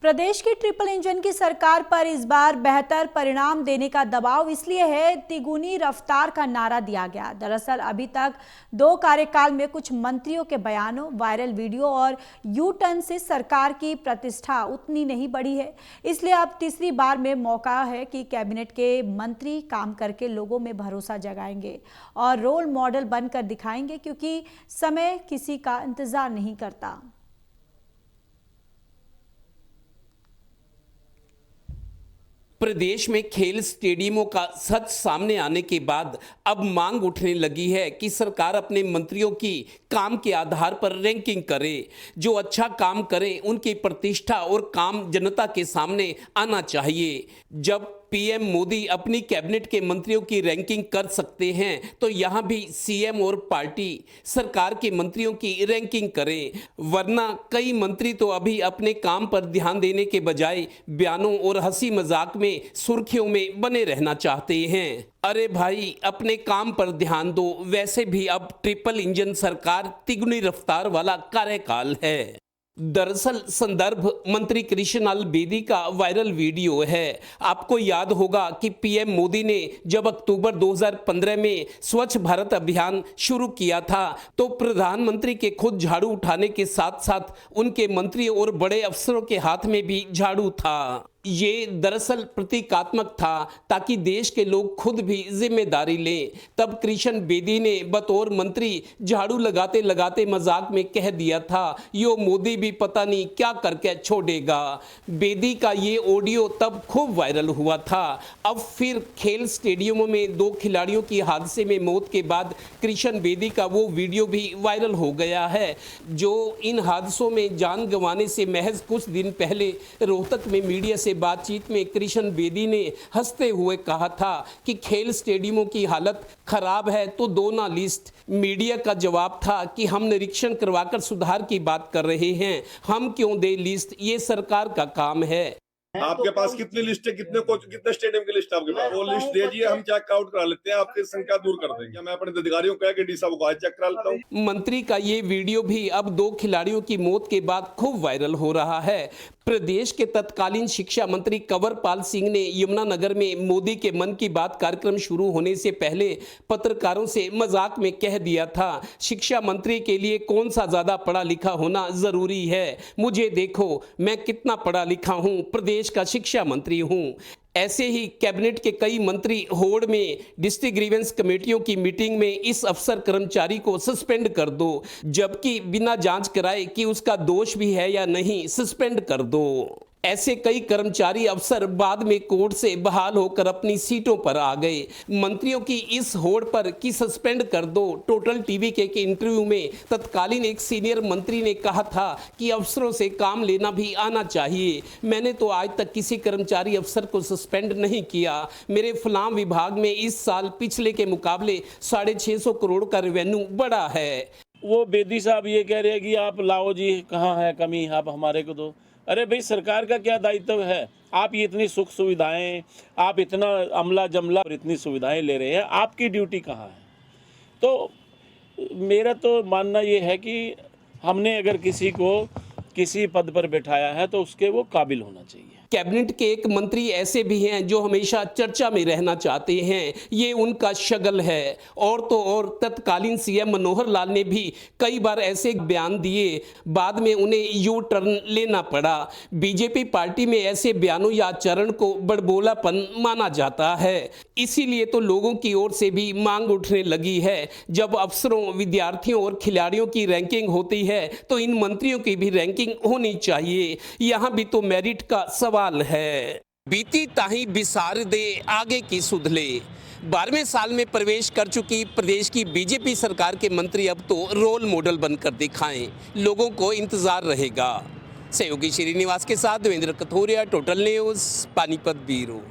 प्रदेश की triple engine की सरकार पर इस बार बेहतर परिणाम देने का दबाव इसलिए है तिगुनी रफ्तार का नारा दिया गया। दरअसल अभी तक 2 कार्यकाल में कुछ मंत्रियों के बयानों, वायरल वीडियो और यू टर्न से सरकार की प्रतिष्ठा उतनी नहीं बढ़ी है। इसलिए अब तीसरी बार में मौका है कि कैबिनेट के मंत्री काम करके लोगों में भरोसा जगाएंगे और रोल मॉडल बनकर दिखाएंगे, क्योंकि समय किसी का इंतजार नहीं करता। प्रदेश में खेल स्टेडियमों का सच सामने आने के बाद अब मांग उठने लगी है कि सरकार अपने मंत्रियों की काम के आधार पर रैंकिंग करे। जो अच्छा काम करे उनकी प्रतिष्ठा और काम जनता के सामने आना चाहिए। जब पीएम मोदी अपनी कैबिनेट के मंत्रियों की रैंकिंग कर सकते हैं तो यहां भी सीएम और पार्टी सरकार के मंत्रियों की रैंकिंग करें, वरना कई मंत्री तो अभी अपने काम पर ध्यान देने के बजाय बयानों और हंसी मजाक में सुर्खियों में बने रहना चाहते हैं। अरे भाई, अपने काम पर ध्यान दो। वैसे भी अब ट्रिपल इंजन सरकार तिगुनी रफ्तार वाला कार्यकाल है। दरअसल संदर्भ मंत्री कृष्णलाल बेदी का वायरल वीडियो है। आपको याद होगा कि पीएम मोदी ने जब अक्टूबर 2015 में स्वच्छ भारत अभियान शुरू किया था तो प्रधानमंत्री के खुद झाड़ू उठाने के साथ साथ उनके मंत्रियों और बड़े अफसरों के हाथ में भी झाड़ू था। ये दरअसल प्रतीकात्मक था ताकि देश के लोग खुद भी जिम्मेदारी लें। तब कृष्ण बेदी ने बतौर मंत्री झाड़ू लगाते लगाते मजाक में कह दिया था, यो मोदी भी पता नहीं क्या करके छोड़ेगा। बेदी का ये ऑडियो तब खूब वायरल हुआ था। अब फिर खेल स्टेडियमों में 2 खिलाड़ियों की हादसे में मौत के बाद कृष्ण बेदी का वो वीडियो भी वायरल हो गया है, जो इन हादसों में जान गंवाने से महज कुछ दिन पहले रोहतक में मीडिया से बातचीत में कृष्ण बेदी ने हंसते हुए कहा था कि खेल स्टेडियमों की हालत खराब है तो दो ना लिस्ट। मीडिया का जवाब था कि हम निरीक्षण करवाकर सुधार की बात कर रहे हैं, हम क्यों दे लिस्ट, ये सरकार का काम है। आपके पास कितनी लिस्ट है, कितने स्टेडियम की लिस्ट है आपके पास? वो लिस्ट दीजिए, हम चेक आउट करा लेते हैं, आपकी संख्या दूर कर देंगे। मैं अपने अधिकारियों को कह के डी साहब को चेक करा लेता हूँ। मंत्री का ये वीडियो भी अब 2 खिलाड़ियों की मौत के बाद खूब वायरल हो रहा है। प्रदेश के तत्कालीन शिक्षा मंत्री कंवरपाल सिंह ने यमुनानगर में मोदी के मन की बात कार्यक्रम शुरू होने से पहले पत्रकारों से मजाक में कह दिया था, शिक्षा मंत्री के लिए कौन सा ज्यादा पढ़ा लिखा होना जरूरी है, मुझे देखो मैं कितना पढ़ा लिखा हूं, प्रदेश का शिक्षा मंत्री हूं। ऐसे ही कैबिनेट के कई मंत्री होड़ में डिस्ट्रिक्ट ग्रीवेंस कमेटियों की मीटिंग में इस अफसर कर्मचारी को सस्पेंड कर दो, जबकि बिना जांच कराए कि उसका दोष भी है या नहीं सस्पेंड कर दो। ऐसे कई कर्मचारी अफसर बाद में कोर्ट से बहाल होकर अपनी सीटों पर आ गए। मंत्रियों की इस होड़ पर कि सस्पेंड कर दो, टोटल टीवी के इंटरव्यू में तत्कालीन एक सीनियर मंत्री ने कहा था कि अफसरों से काम लेना भी आना चाहिए। मैंने तो आज तक किसी कर्मचारी अफसर को सस्पेंड नहीं किया। मेरे फलां विभाग में इस साल पिछले के मुकाबले 650 करोड़ का रेवेन्यू बढ़ा है। वो बेदी साहब ये कह रहे हैं कि आप लाओ जी, कहाँ है कमी, आप हमारे को दो। अरे भाई, सरकार का क्या दायित्व है? आप ये इतनी सुख सुविधाएं, आप इतना अमला जमला और इतनी सुविधाएं ले रहे हैं, आपकी ड्यूटी कहाँ है? तो मेरा तो मानना ये है कि हमने अगर किसी को किसी पद पर बैठाया है तो उसके वो काबिल होना चाहिए। कैबिनेट के एक मंत्री ऐसे भी हैं जो हमेशा चर्चा में रहना चाहते हैं, ये उनका शगल है। और तो और तत्कालीन सीएम मनोहर लाल ने भी कई बार ऐसे बयान दिए, बाद में उन्हें यू टर्न लेना पड़ा। बीजेपी पार्टी में ऐसे बयानों या आचरण को बड़बोलापन माना जाता है। इसीलिए तो लोगों की ओर से भी मांग उठने लगी है। जब अफसरों, विद्यार्थियों और खिलाड़ियों की रैंकिंग होती है तो इन मंत्रियों की भी रैंकिंग होनी चाहिए। यहाँ भी तो मेरिट का सवाल है। बीती ताही बिसार दे आगे की सुधले। 12वें साल में प्रवेश कर चुकी प्रदेश की बीजेपी सरकार के मंत्री अब तो रोल मॉडल बनकर दिखाएं, लोगों को इंतजार रहेगा। सहयोगी श्रीनिवास के साथ Devendra Kathoria, total news, Panipat bureau.